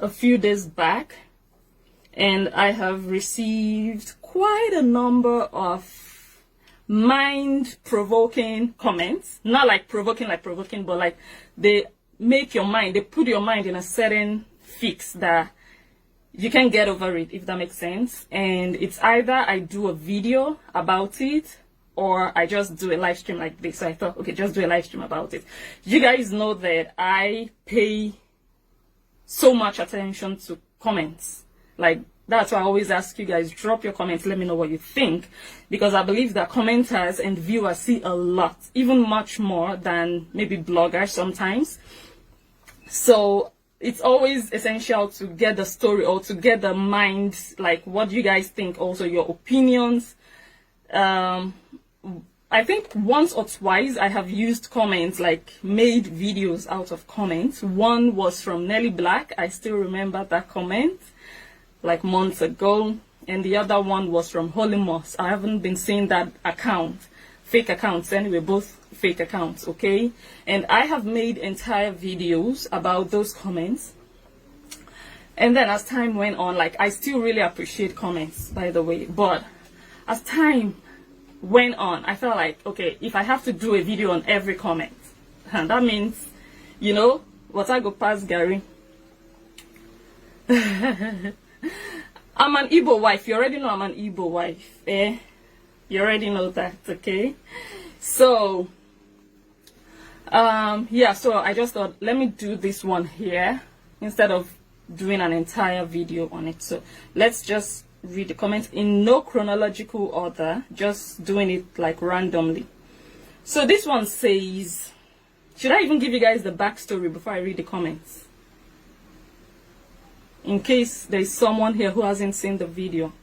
a few days back, and I have received quite a number of mind-provoking comments. Not like provoking, but like they make your mind, they put your mind in a certain fix that you can get over it, if that makes sense. And it's either I do a video about it or I just do a live stream like this. So I thought, okay, just do a live stream about it. You guys know that I pay so much attention to comments. Like, that's why I always ask you guys, drop your comments, let me know what you think, because I believe that commenters and viewers see a lot, even much more than maybe bloggers sometimes. So it's always essential to get the story or to get the mind, like what you guys think, also your opinions. I think once or twice I have used comments, like made videos out of comments. One was from Nelly Black. I still remember that comment, like months ago. And the other one was from Holy Moss. I haven't been seeing that account. Fake accounts anyway, both fake accounts, okay? And I have made entire videos about those comments. And then as time went on, like, I still really appreciate comments, by the way, but as time went on, I felt like, okay, if I have to do a video on every comment, and that means, you know, what I go past Gary. I'm an Igbo wife. You already know I'm an Igbo wife, eh? You already know that, okay? So, yeah, so I just thought, let me do this one here instead of doing an entire video on it. So let's just read the comments in no chronological order, just doing it like randomly. So this one says, should I even give you guys the backstory before I read the comments, in case there's someone here who hasn't seen the video?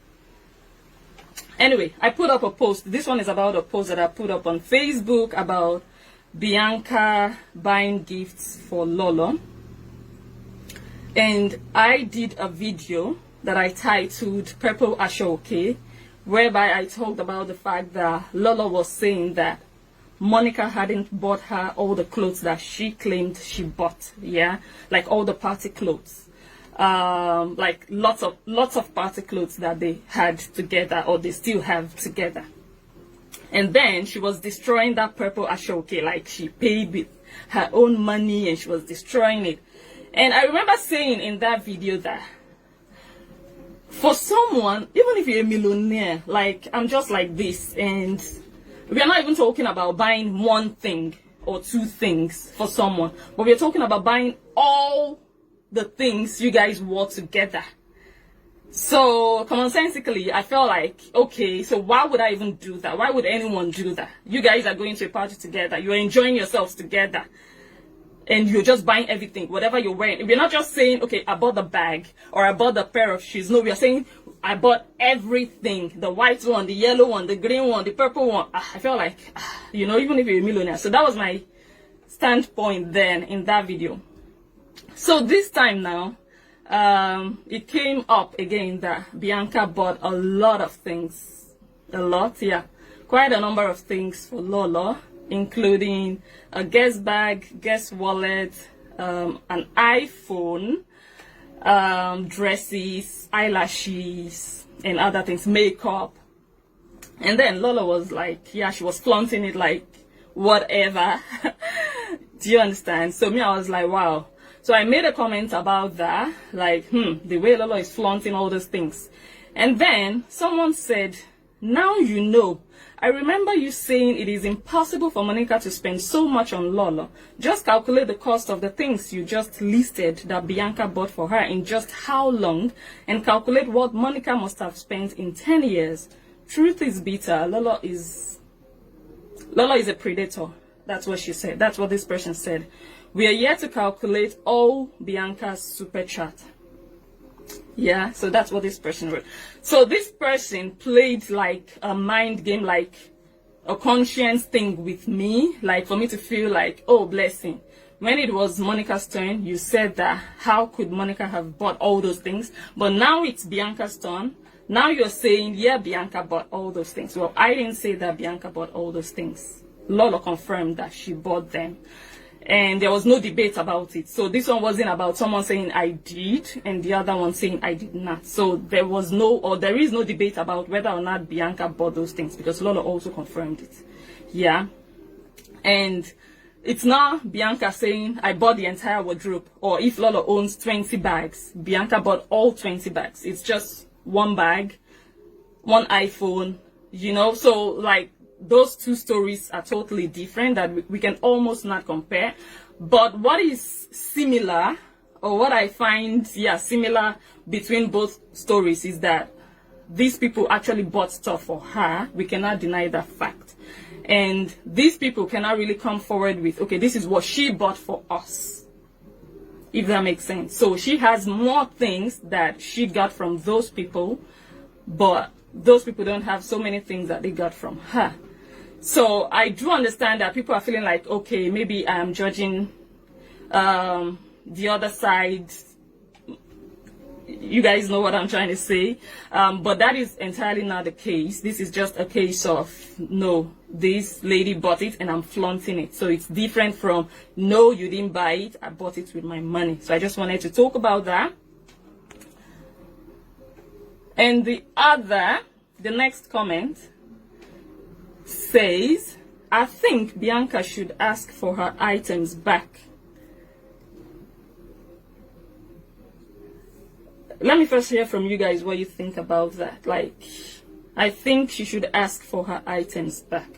Anyway, I put up a post. This one is about a post that I put up on Facebook about Bianca buying gifts for Lolo. And I did a video that I titled Purple Ashoke, whereby I talked about the fact that Lolo was saying that Monica hadn't bought her all the clothes that she claimed she bought, yeah, like all the party clothes, like lots of party clothes that they had together or they still have together. And then she was destroying that Purple Ashoke, like she paid with her own money and she was destroying it. And I remember saying in that video that for someone, even if you're a millionaire, like I'm just like this, and we are not even talking about buying one thing or two things for someone, but we're talking about buying all the things you guys wore together. So commonsensically, I felt like, okay, so why would I even do that? Why would anyone do that? You guys are going to a party together, you're enjoying yourselves together, and you're just buying everything, whatever you're wearing. We're not just saying, okay, I bought the bag or I bought the pair of shoes. No, we are saying I bought everything. The white one, the yellow one, the green one, the purple one. I felt like, you know, even if you're a millionaire. So that was my standpoint then in that video. So this time now, it came up again that Bianca bought a lot of things. A lot, yeah. Quite a number of things for Lolo, including a guest bag, guest wallet, an iPhone, dresses, eyelashes, and other things, makeup. And then Lolo was like, yeah, she was flaunting it like whatever. Do you understand? So me, I was like, wow. So I made a comment about that, like, the way Lolo is flaunting all those things. And then someone said, now you know. I remember you saying it is impossible for Monica to spend so much on Lolo. Just calculate the cost of the things you just listed that Bianca bought for her in just how long, and calculate what Monica must have spent in 10 years. Truth is bitter. Lolo is a predator. That's what she said. That's what this person said. We are yet to calculate all Bianca's super chat. Yeah, so that's what this person wrote. So this person played like a mind game, like a conscience thing with me, like for me to feel like, oh, blessing. When it was Monica's turn, you said that how could Monica have bought all those things? But now it's Bianca's turn. Now you're saying, yeah, Bianca bought all those things. Well, I didn't say that Bianca bought all those things. Lolo confirmed that she bought them. and there was no debate about it. So this one wasn't about someone saying I did and the other one saying I did not. So there was no, or there is no debate about whether or not Bianca bought those things, because Lolo also confirmed it. Yeah. And it's not Bianca saying I bought the entire wardrobe, or if Lolo owns 20 bags, Bianca bought all 20 bags. It's just one bag, one iPhone, you know. So like those two stories are totally different, that we can almost not compare. But what is similar, or what I find similar between both stories, is that these people actually bought stuff for her. We cannot deny that fact. And these people cannot really come forward with, okay, this is what she bought for us, if that makes sense. So she has more things that she got from those people, but those people don't have so many things that they got from her. So I do understand that people are feeling like, okay, maybe I'm judging the other side. You guys know what I'm trying to say. But that is entirely not the case. This is just a case of, no, this lady bought it and I'm flaunting it. So it's different from, no, you didn't buy it, I bought it with my money. So I just wanted to talk about that. And the next comment says, I think Bianca should ask for her items back. Let me first hear from you guys what you think about that. Like, I think she should ask for her items back.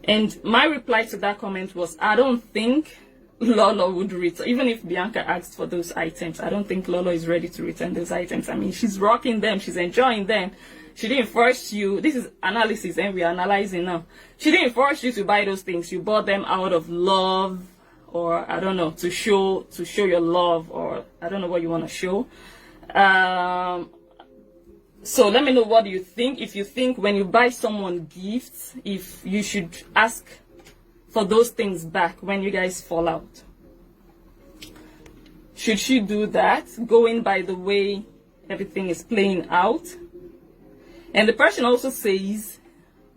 And my reply to that comment was, I don't think Lolo would return. Even if Bianca asked for those items, I don't think Lolo is ready to return those items. I mean, she's rocking them, she's enjoying them. She didn't force you. This is analysis, and we're analyzing now. She didn't force you to buy those things. You bought them out of love, or I don't know, to show your love, or I don't know what you want to show. So let me know, what do you think? If you think when you buy someone gifts, if you should ask for those things back when you guys fall out. Should she do that, going by the way everything is playing out? And the person also says,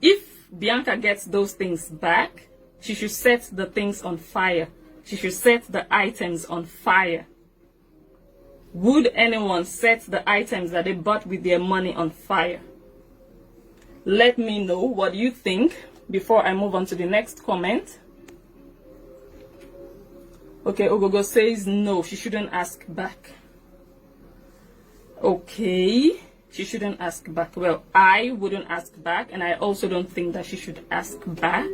if Bianca gets those things back, she should set the things on fire. She should set the items on fire. Would anyone set the items that they bought with their money on fire? Let me know what you think before I move on to the next comment. Okay, Ogogo says no, she shouldn't ask back. Okay, she shouldn't ask back. Well, I wouldn't ask back, and I also don't think that she should ask back.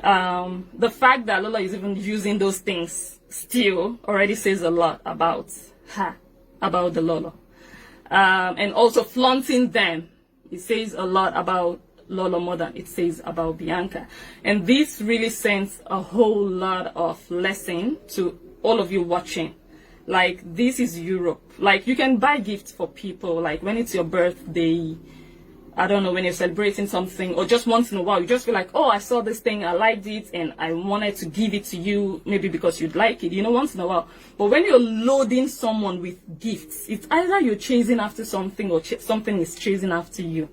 The fact that Lola is even using those things still already says a lot about her, about the Lolo. And also flaunting them, it says a lot about Lolo more than it says about Bianca. And this really sends a whole lot of lesson to all of you watching. Like, this is Europe. Like, you can buy gifts for people, like when it's your birthday, I don't know, when you're celebrating something, or just once in a while, you just feel like, oh, I saw this thing, I liked it, and I wanted to give it to you, maybe because you'd like it, you know, once in a while. But when you're loading someone with gifts, it's either you're chasing after something, or something is chasing after you.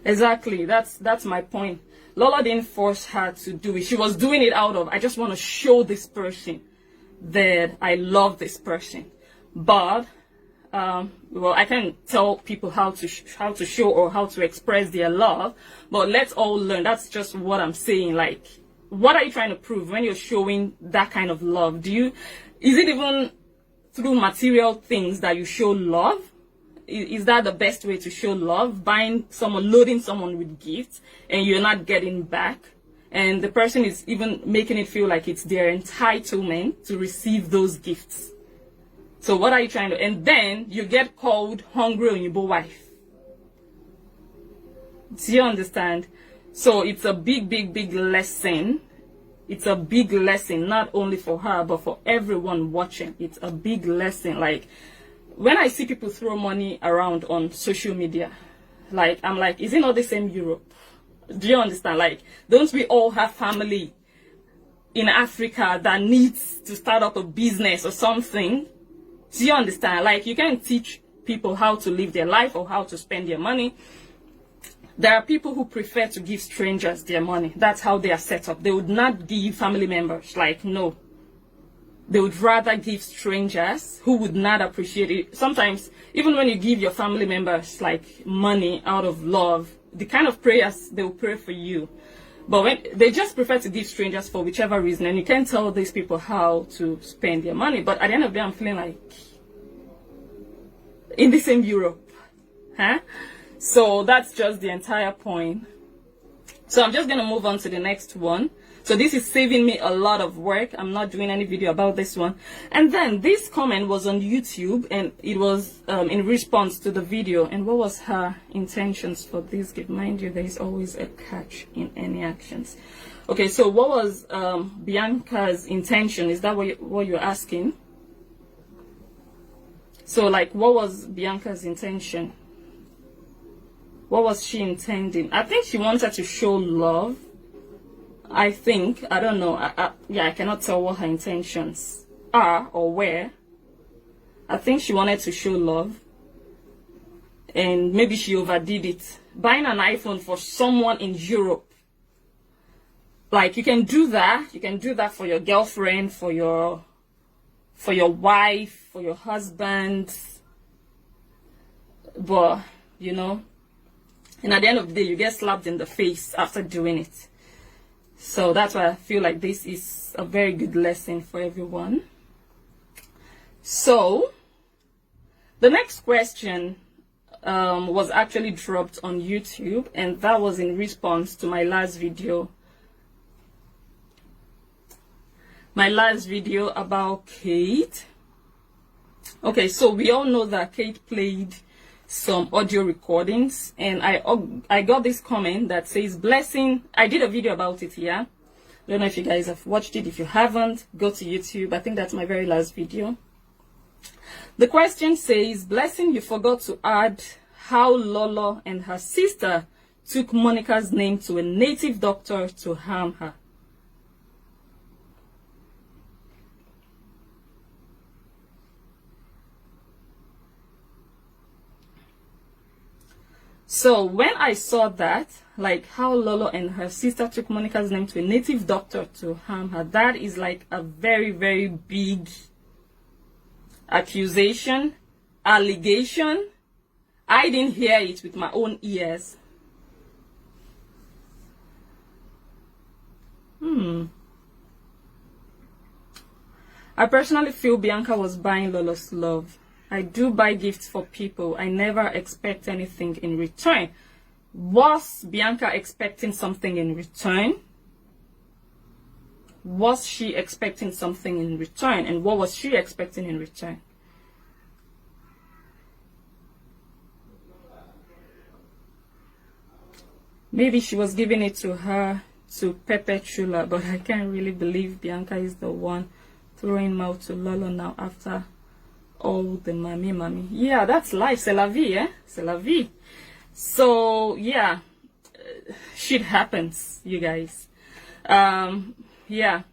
Exactly, that's my point. Lola didn't force her to do it. She was doing it out of, I just want to show this person that I love this person. But well, I can't tell people how to show or how to express their love, but let's all learn. That's just what I'm saying. Like, what are you trying to prove when you're showing that kind of love? Is it even through material things that you show love? Is that the best way to show love? Loading someone with gifts and you're not getting back, and the person is even making it feel like it's their entitlement to receive those gifts. So what are you trying to, and then you get called hungry Oyinbo wife. Do you understand? So it's a big lesson. It's a big lesson, not only for her, but for everyone watching. It's a big lesson. Like, when I see people throw money around on social media, like, I'm like, is it not the same Europe? Do you understand? Like, don't we all have family in Africa that needs to start up a business or something? Do you understand? Like, you can't teach people how to live their life or how to spend their money. There are people who prefer to give strangers their money. That's how they are set up. They would not give family members. Like, no. They would rather give strangers who would not appreciate it. Sometimes, even when you give your family members like money out of love, the kind of prayers they will pray for you. But when they just prefer to give strangers for whichever reason, and you can't tell these people how to spend their money. But at the end of the day, I'm feeling like in the same Europe, huh? So that's just the entire point. So I'm just gonna move on to the next one. So this is saving me a lot of work. I'm not doing any video about this one. And then this comment was on YouTube, and it was in response to the video. And what was her intentions for this gift? Mind you, there is always a catch in any actions. Okay, so what was Bianca's intention? Is that what you're asking? So like, what was Bianca's intention? What was she intending? I think she wanted to show love. I think, I don't know. I cannot tell what her intentions are or were. I think she wanted to show love. And maybe she overdid it. Buying an iPhone for someone in Europe. Like, you can do that. You can do that for your girlfriend, for your wife, for your husband. But, you know. And at the end of the day, you get slapped in the face after doing it. So that's why I feel like this is a very good lesson for everyone. So, the next question was actually dropped on YouTube, and that was in response to my last video. My last video about Kate. Okay, so we all know that Kate played some audio recordings, and I got this comment that says, blessing. I did a video about it here. I don't know if you guys have watched it. If you haven't, go to YouTube. I think that's my very last video. The question says, blessing, you forgot to add how Lolo and her sister took Monica's name to a native doctor to harm her. So when I saw that, like how Lolo and her sister took Monica's name to a native doctor to harm her, that is like a very, very big accusation, allegation. I didn't hear it with my own ears. I personally feel Bianca was buying Lolo's love. I do buy gifts for people. I never expect anything in return. Was Bianca expecting something in return? Was she expecting something in return? And what was she expecting in return? Maybe she was giving it to her to Pepe Chula, but I can't really believe Bianca is the one throwing mouth to Lolo now after all the mommy. Yeah, that's life. C'est la vie, eh? C'est la vie. So, yeah, shit happens, you guys. Yeah,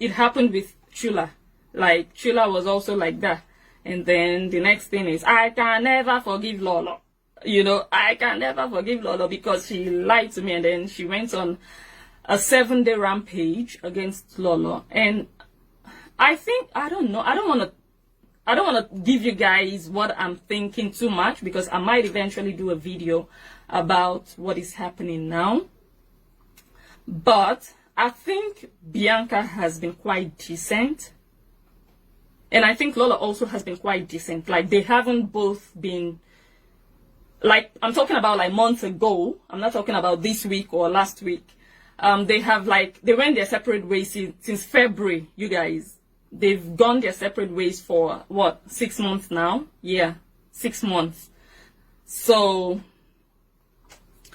it happened with Chula. Like, Chula was also like that. And then the next thing is, I can never forgive Lolo. You know, I can never forgive Lolo because she lied to me, and then she went on a 7-day rampage against Lolo. And I think, I don't know, I don't want to give you guys what I'm thinking too much, because I might eventually do a video about what is happening now. But I think Bianca has been quite decent. And I think Lolo also has been quite decent. Like, they haven't both been, like, I'm talking about like months ago. I'm not talking about this week or last week. They have, like, they went their separate ways since February, you guys. They've gone their separate ways for, what, 6 months now? Yeah, 6 months. So,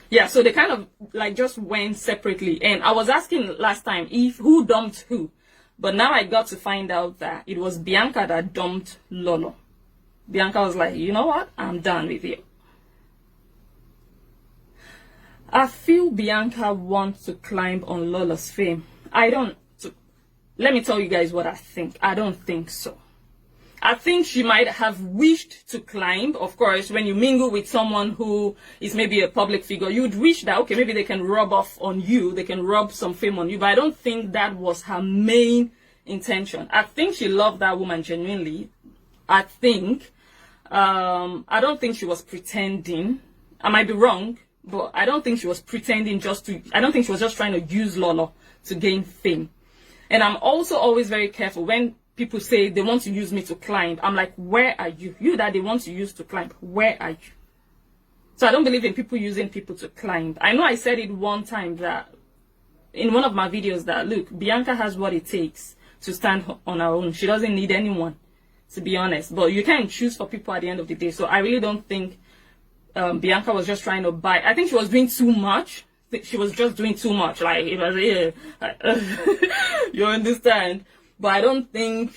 yeah, so they kind of, like, just went separately. And I was asking last time who dumped who. But now I got to find out that it was Bianca that dumped Lolo. Bianca was like, you know what? I'm done with you. I feel Bianca wants to climb on Lolo's fame. I don't. Let me tell you guys what I think. I don't think so. I think she might have wished to climb. Of course, when you mingle with someone who is maybe a public figure, you'd wish that, okay, maybe they can rub off on you, they can rub some fame on you, but I don't think that was her main intention. I think she loved that woman genuinely. I think, I don't think she was pretending. I might be wrong, but I don't think she was pretending I don't think she was just trying to use Lolo to gain fame. And I'm also always very careful when people say they want to use me to climb. I'm like, where are you? You that they want to use to climb, where are you? So I don't believe in people using people to climb. I know I said it one time that in one of my videos that, look, Bianca has what it takes to stand on her own. She doesn't need anyone, to be honest. But you can't choose for people at the end of the day. So I really don't think Bianca was just trying to buy. I think she was doing too much. She was just doing too much. Like, it was, yeah, you understand? But I don't think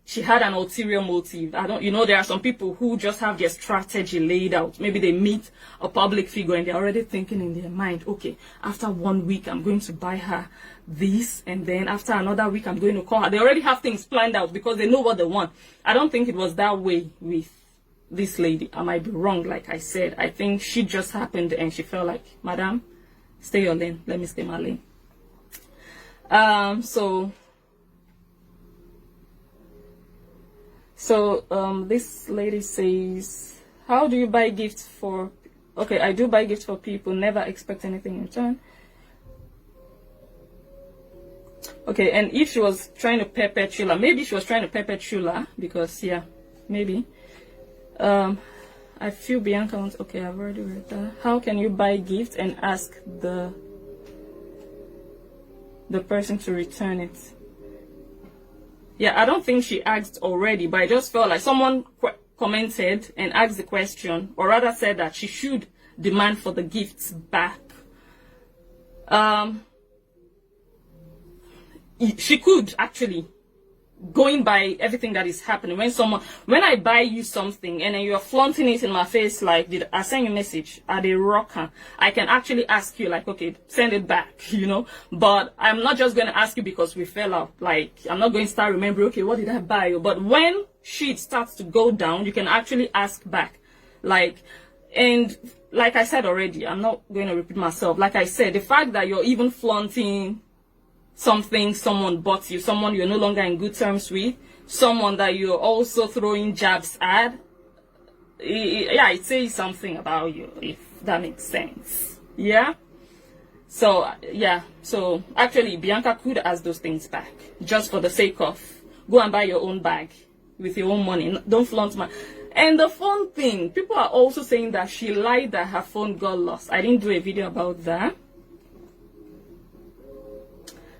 she had an ulterior motive. There are some people who just have their strategy laid out. Maybe they meet a public figure and they're already thinking in their mind, okay, after 1 week, I'm going to buy her this. And then after another week, I'm going to call her. They already have things planned out because they know what they want. I don't think it was that way with this lady. I might be wrong, like I said. I think she just happened and she felt like, madam, stay your lane. Let me stay my lane. So this lady says, how do you buy gifts for... Okay, I do buy gifts for people, never expect anything in return. Okay, and if she was trying to pepper Chula, maybe she was trying to pepper Chula, because, yeah, maybe. I feel Bianca wants... Okay, I've already read that. How can you buy gifts and ask the person to return it? Yeah, I don't think she asked already, but I just felt like someone commented and asked the question, or rather said that she should demand for the gifts back. She could actually, going by everything that is happening. When I buy you something and then you're flaunting it in my face, like, did I send you a message? Are they rocker? I can actually ask you, like, okay, send it back, but I'm not just going to ask you because we fell out. Like, I'm not going to start remembering, okay, what did I buy you? But when shit starts to go down, you can actually ask back. And like I said already, I'm not going to repeat myself. Like I said, the fact that you're even flaunting something someone bought you, someone you're no longer in good terms with, someone that you're also throwing jabs at, yeah, it says something about you, if that makes sense. Yeah? So, yeah. So, actually, Bianca could ask those things back, just for the sake of, go and buy your own bag with your own money. Don't flaunt my... And the fun thing, people are also saying that she lied that her phone got lost. I didn't do a video about that.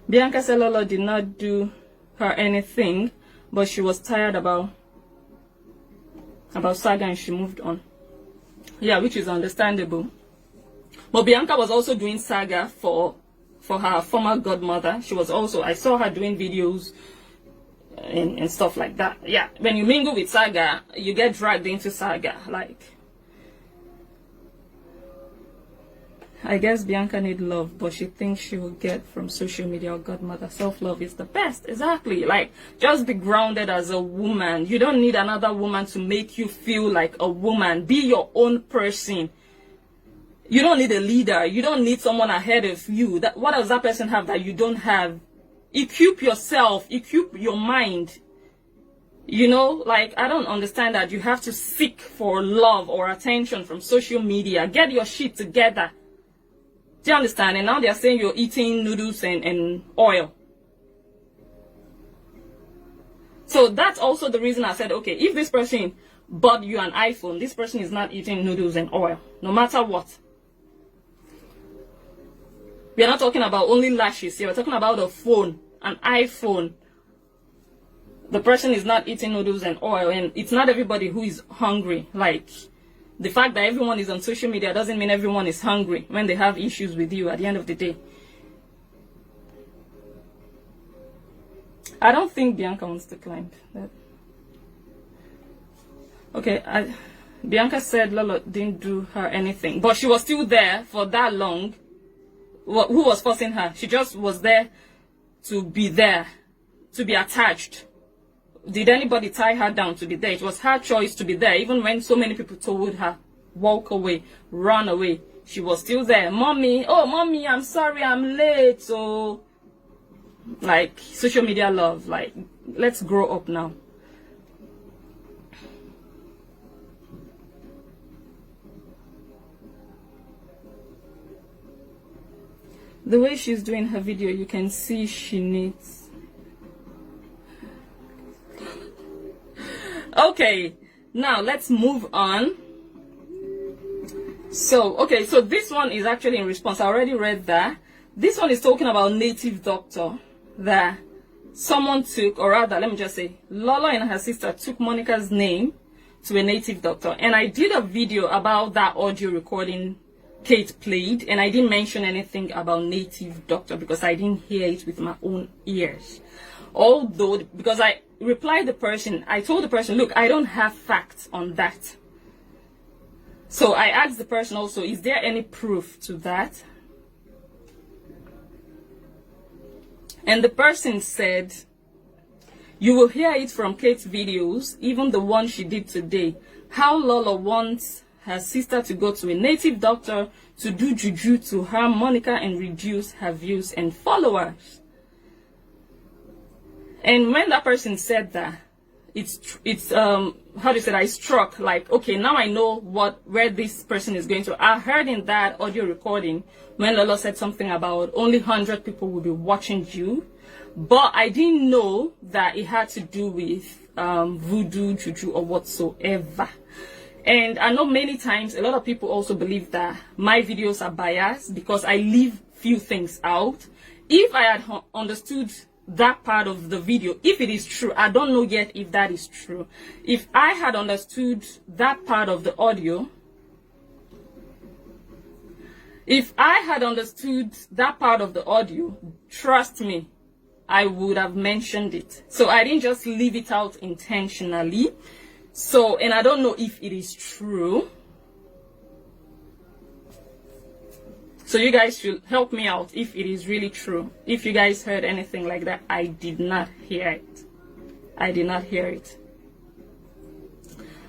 Bianca said Lolo did not do her anything, but she was tired about Saga and she moved on. Yeah, which is understandable. But Bianca was also doing Saga for her former godmother. She was also, I saw her doing videos and stuff like that. Yeah, when you mingle with Saga, you get dragged into Saga. Like, I guess Bianca needs love, but she thinks she will get from social media or godmother. Self-love is the best. Exactly. Like, just be grounded as a woman. You don't need another woman to make you feel like a woman. Be your own person. You don't need a leader. You don't need someone ahead of you. What does that person have that you don't have? Equip yourself. Equip your mind. Like, I don't understand that you have to seek for love or attention from social media. Get your shit together. Do you understand? And now they're saying you're eating noodles and oil. So that's also the reason I said, okay, if this person bought you an iPhone, this person is not eating noodles and oil, no matter what. We are not talking about only lashes here. We're talking about a phone, an iPhone. The person is not eating noodles and oil, and it's not everybody who is hungry. Like, the fact that everyone is on social media doesn't mean everyone is hungry when they have issues with you at the end of the day. I don't think Bianca wants to climb that. Okay, Bianca said Lolo didn't do her anything, but she was still there for that long. Who was forcing her? She just was there to be attached. did anybody tie her down to be there? It was her choice to be there. Even when so many people told her, walk away, run away, she was still there. Mommy, oh mommy, I'm sorry, I'm late. So like social media love, like let's grow up now. The way she's doing her video, you can see she needs. Okay, now let's move on. So, okay, so this one is actually in response. I already read that. This one is talking about native doctor that someone took, or rather, let me just say, Lolo and her sister took Monica's name to a native doctor. And I did a video about that audio recording Kate played, and I didn't mention anything about native doctor because I didn't hear it with my own ears. Although, because I replied the person, I told the person, look, I don't have facts on that. So I asked the person also, is there any proof to that? And the person said, you will hear it from Kate's videos, even the one she did today, how Lolo wants her sister to go to a native doctor to do juju to harm Monica and reduce her views and followers. And when that person said that, it's how do you say that, I struck like, okay, now I know where this person is going to. I heard in that audio recording when Lolo said something about only 100 people will be watching you, but I didn't know that it had to do with voodoo, juju, or whatsoever. And I know many times a lot of people also believe that my videos are biased because I leave few things out. If I had understood that part of the video, if it is true, I don't know yet if that is true. If I had understood that part of the audio, trust me, I would have mentioned it. So I didn't just leave it out intentionally. So, and I don't know if it is true. So you guys should help me out if it is really true. If you guys heard anything like that, I did not hear it. I did not hear it.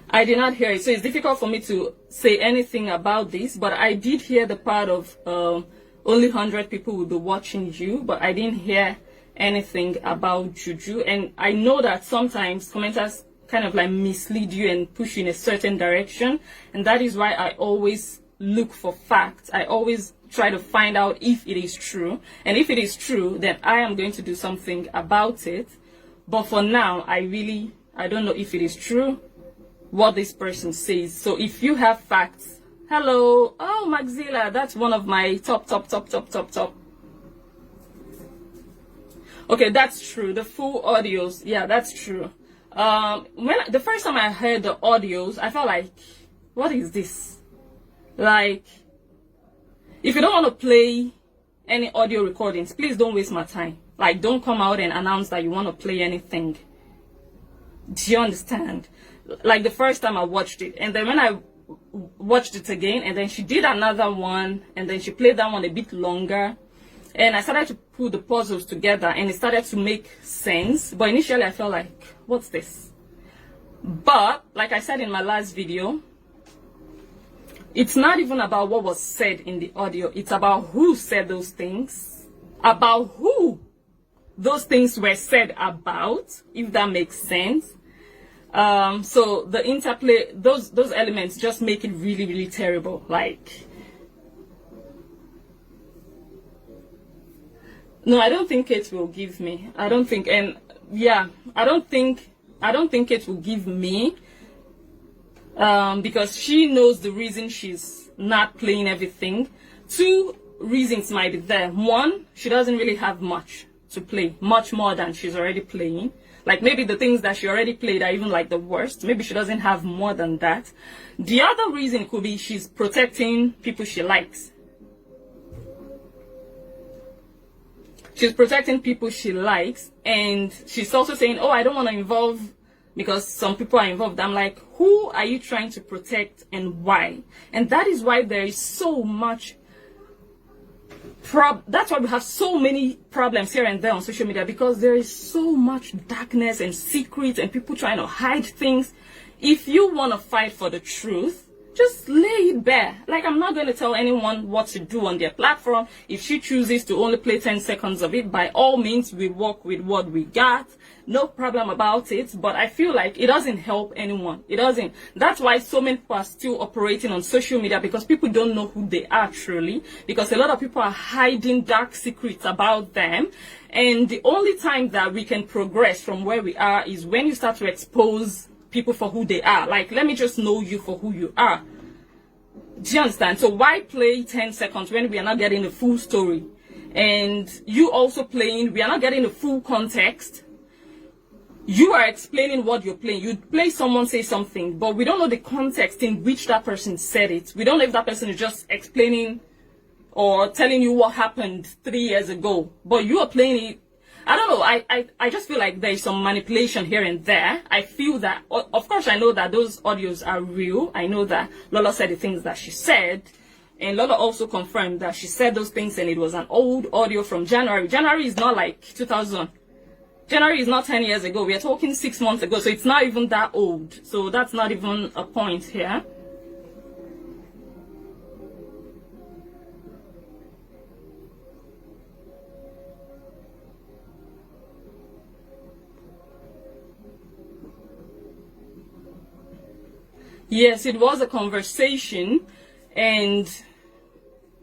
I did not hear it. So it's difficult for me to say anything about this, but I did hear the part of only 100 people will be watching you, but I didn't hear anything about juju. And I know that sometimes commenters kind of like mislead you and push you in a certain direction, and that is why I always look for facts. I always try to find out if it is true, and if it is true, then I am going to do something about it. But for now, I don't know if it is true what this person says. So if you have facts, hello, oh Maxilla, that's one of my top. Okay, that's true. The full audios, yeah, that's true. When the first time I heard the audios, I felt like, what is this? Like, if you don't want to play any audio recordings, please don't waste my time. Like, don't come out and announce that you want to play anything. Do you understand? Like the first time I watched it, and then when I watched it again, and then she did another one, and then she played that one a bit longer, and I started to put the puzzles together, and it started to make sense. But initially I felt like, what's this? But like I said in my last video, it's not even about what was said in the audio, it's about who said those things, about who those things were said about, if that makes sense. So the interplay, those elements just make it really terrible. Like, no, I don't think Kate will give me. I don't think, and yeah, I don't think Kate will give me, because she knows the reason she's not playing everything. Two reasons might be there. One, she doesn't really have much to play, much more than she's already playing. Like, maybe the things that she already played are even like the worst. Maybe she doesn't have more than that. The other reason could be she's protecting people she likes. She's protecting people she likes, and she's also saying, oh, I don't want to involve, because some people are involved. I'm like, who are you trying to protect and why? And that is why there is so much that's why we have so many problems here and there on social media, because there is so much darkness and secrets and people trying to hide things. If you want to fight for the truth, just lay it bare. Like, I'm not going to tell anyone what to do on their platform. If she chooses to only play 10 seconds of it, by all means, we work with what we got. No problem about it. But I feel like it doesn't help anyone. It doesn't. That's why so many people are still operating on social media, because people don't know who they are truly. Because a lot of people are hiding dark secrets about them. And the only time that we can progress from where we are is when you start to expose people for who they are. Like, let me just know you for who you are. Do you understand? So why play 10 seconds when we are not getting the full story? And you also playing, we are not getting the full context. You are explaining what you're playing. You play someone say something, but we don't know the context in which that person said it. We don't know if that person is just explaining or telling you what happened 3 years ago, but you are playing it. I don't know. I just feel like there is some manipulation here and there. I feel that, of course, I know that those audios are real. I know that Lola said the things that she said. And Lola also confirmed that she said those things and it was an old audio from January. January is not like 2000. January is not 10 years ago. We are talking 6 months ago. So it's not even that old. So that's not even a point here. Yes, it was a conversation, and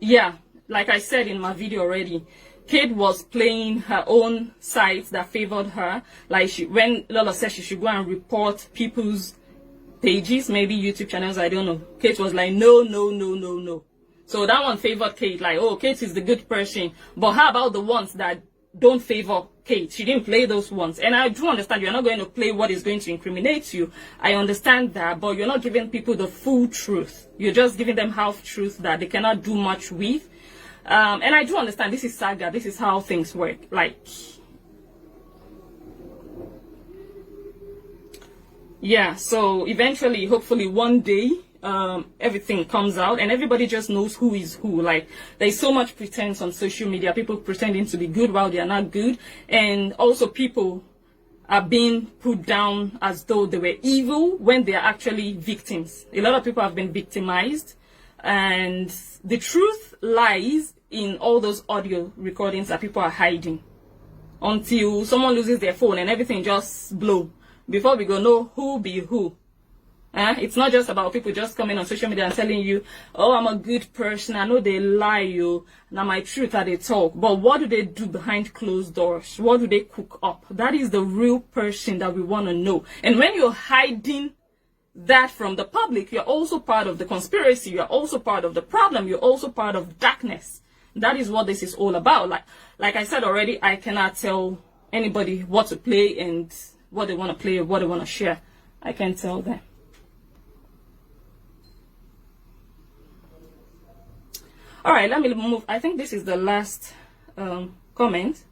yeah, like I said in my video already, Kate was playing her own sides that favored her. Like, when Lola said she should go and report people's pages, maybe YouTube channels, I don't know. Kate was like, no, no, no, no, no. So that one favored Kate, like, oh, Kate is the good person. But how about the ones that don't favor Kate? She didn't play those ones. And I do understand you're not going to play what is going to incriminate you. I understand that, but you're not giving people the full truth. You're just giving them half truth that they cannot do much with. And I do understand this is saga. This is how things work. Like, yeah, so eventually, hopefully one day, everything comes out and everybody just knows who is who. Like, there's so much pretense on social media, people pretending to be good while they are not good, and also people are being put down as though they were evil when they are actually victims. A lot of people have been victimized, and the truth lies in all those audio recordings that people are hiding until someone loses their phone and everything just blow before we go know who be who. It's not just about people just coming on social media and telling you, oh, I'm a good person, I know they lie you, now my truth that they talk. But what do they do behind closed doors? What do they cook up? That is the real person that we want to know. And when you're hiding that from the public, you're also part of the conspiracy, you're also part of the problem, you're also part of darkness. That is what this is all about. Like I said already, I cannot tell anybody what to play and what they want to play or what they want to share. I can't tell them. All right, let me move. I think this is the last comment.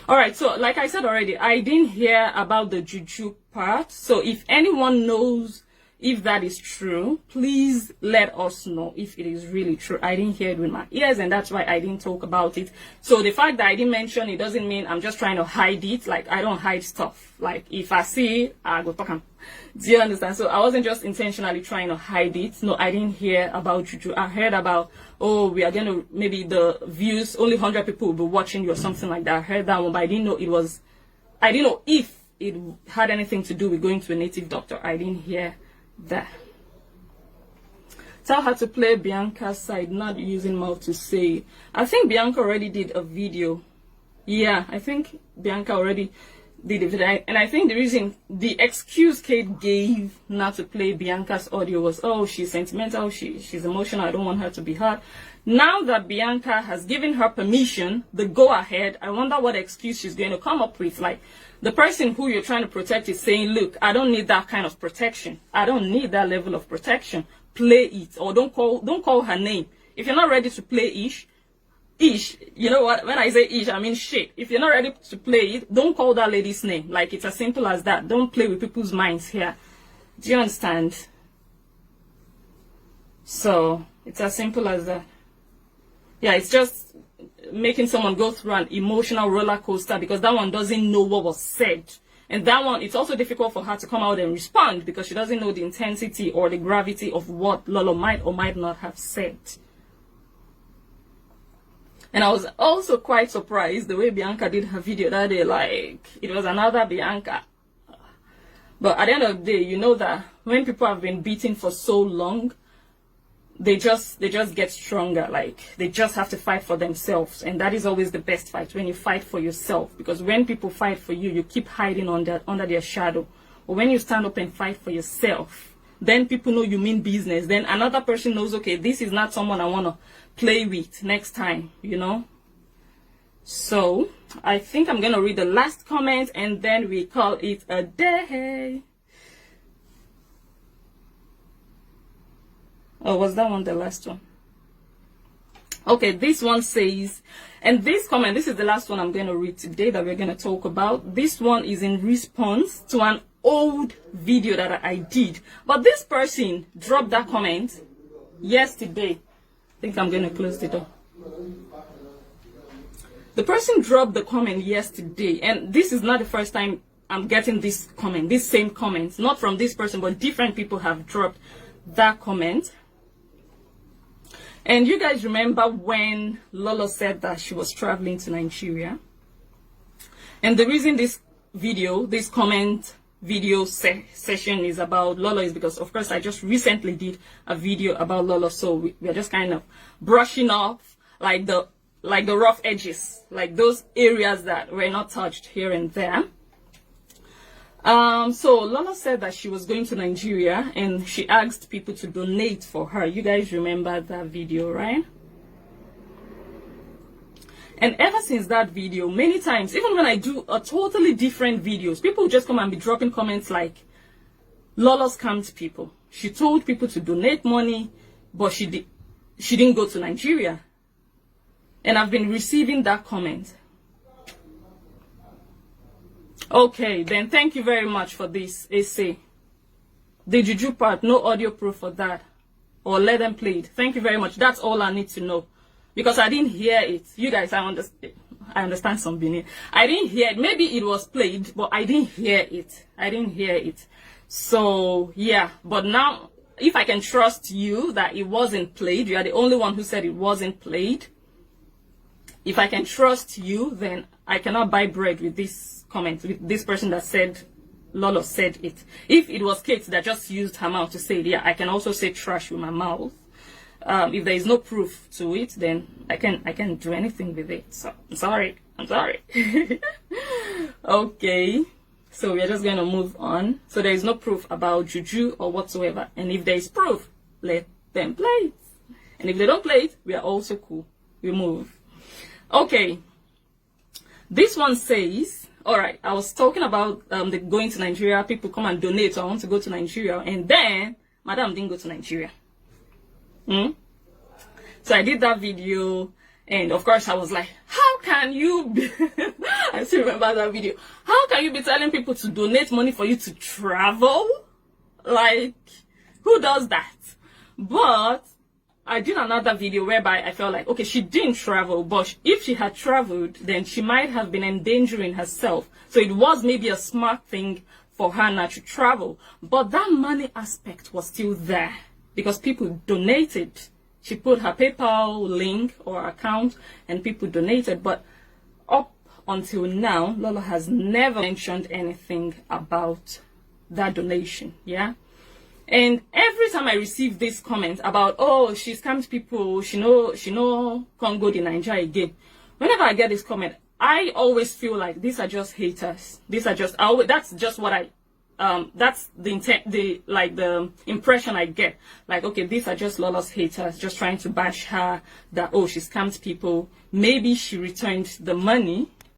All right, so like I said already, I didn't hear about the juju part. So if anyone knows if that is true, please let us know if it is really true. I didn't hear it with my ears, and that's why I didn't talk about it. So the fact that I didn't mention it doesn't mean I'm just trying to hide it. Like, I don't hide stuff. Like, if I see it, I go talk. Do you understand? So I wasn't just intentionally trying to hide it. No, I didn't hear about juju. I heard about, oh, we are going to, maybe the views, only 100 people will be watching you or something like that. I heard that one, but I didn't know it was, I didn't know if it had anything to do with going to a native doctor. I didn't hear that. Tell her to play Bianca's side, not using mouth to say. I think Bianca already did a video. Yeah, I think Bianca already did a video. And I think the reason, the excuse Kate gave not to play Bianca's audio was, oh, she's sentimental, she's emotional, I don't want her to be hurt. Now that Bianca has given her permission, the go ahead, I wonder what excuse she's going to come up with. Like, the person who you're trying to protect is saying, look, I don't need that kind of protection. I don't need that level of protection. Play it. Or don't call her name. If you're not ready to play Ish, you know what? When I say Ish, I mean shit. If you're not ready to play it, don't call that lady's name. Like, it's as simple as that. Don't play with people's minds here. Do you understand? So, it's as simple as that. Yeah, it's just making someone go through an emotional roller coaster, because that one doesn't know what was said. And that one, it's also difficult for her to come out and respond because she doesn't know the intensity or the gravity of what Lolo might or might not have said. And I was also quite surprised the way Bianca did her video that day, like it was another Bianca. But at the end of the day, you know that when people have been beaten for so long, they just get stronger. Like they just have to fight for themselves, and that is always the best fight, when you fight for yourself. Because when people fight for you, you keep hiding under their shadow. But when you stand up and fight for yourself, then people know you mean business. Then another person knows, okay, this is not someone I want to play with next time, you know. So I think I'm gonna read the last comment and then we call it a day. Oh, was that one the last one? Okay, this one says, and this comment, this is the last one I'm going to read today that we're going to talk about. This one is in response to an old video that I did. But this person dropped that comment yesterday. I think I'm going to close the door. The person dropped the comment yesterday, and this is not the first time I'm getting this comment, this same comment. Not from this person, but different people have dropped that comment. And you guys remember when Lolo said that she was traveling to Nigeria? And the reason this video, this comment video session is about Lolo is because, of course, I just recently did a video about Lolo. So we're just kind of brushing off like the rough edges, like those areas that were not touched here and there. So Lolo said that she was going to Nigeria and she asked people to donate for her. You guys remember that video, right? And ever since that video, many times, even when I do a totally different videos, people just come and be dropping comments like, Lolo scammed people. She told people to donate money, but she didn't go to Nigeria. And I've been receiving that comment. Okay, then thank you very much for this essay. The juju part, no audio proof for that. Or let them play it. Thank you very much. That's all I need to know. Because I didn't hear it. You guys, I understand some Benin. I didn't hear it. Maybe it was played, but I didn't hear it. I didn't hear it. So, yeah. But now, if I can trust you that it wasn't played, you are the only one who said it wasn't played. If I can trust you, then I cannot buy bread with this comment, with this person that said Lolo said it. If it was Kate that just used her mouth to say it, yeah, I can also say trash with my mouth. If there is no proof to it, then I can't do anything with it. So I'm sorry. Okay, so we're just going to move on. So there is no proof about juju or whatsoever. And if there is proof, let them play it. And if they don't play it, we are also cool. We move. Okay, this one says, all right, I was talking about the going to Nigeria. People come and donate, so I want to go to Nigeria. And then Madam didn't go to Nigeria. So I did that video, and of course I was like, how can you be I still remember that video. How can you be telling people to donate money for you to travel? Like, who does that? But I did another video whereby I felt like, okay, she didn't travel, but if she had traveled, then she might have been endangering herself. So it was maybe a smart thing for her not to travel. But that money aspect was still there because people donated. She put her PayPal link or account and people donated. But up until now, Lolo has never mentioned anything about that donation, yeah? And every time I receive this comment about, oh, she scammed people, she no can't go to Nigeria again. Whenever I get this comment, I always feel like these are just haters. These are just, that's just what that's the intent, the impression I get. Like, okay, these are just Lolo's haters, just trying to bash her that, oh, she scammed people. Maybe she returned the money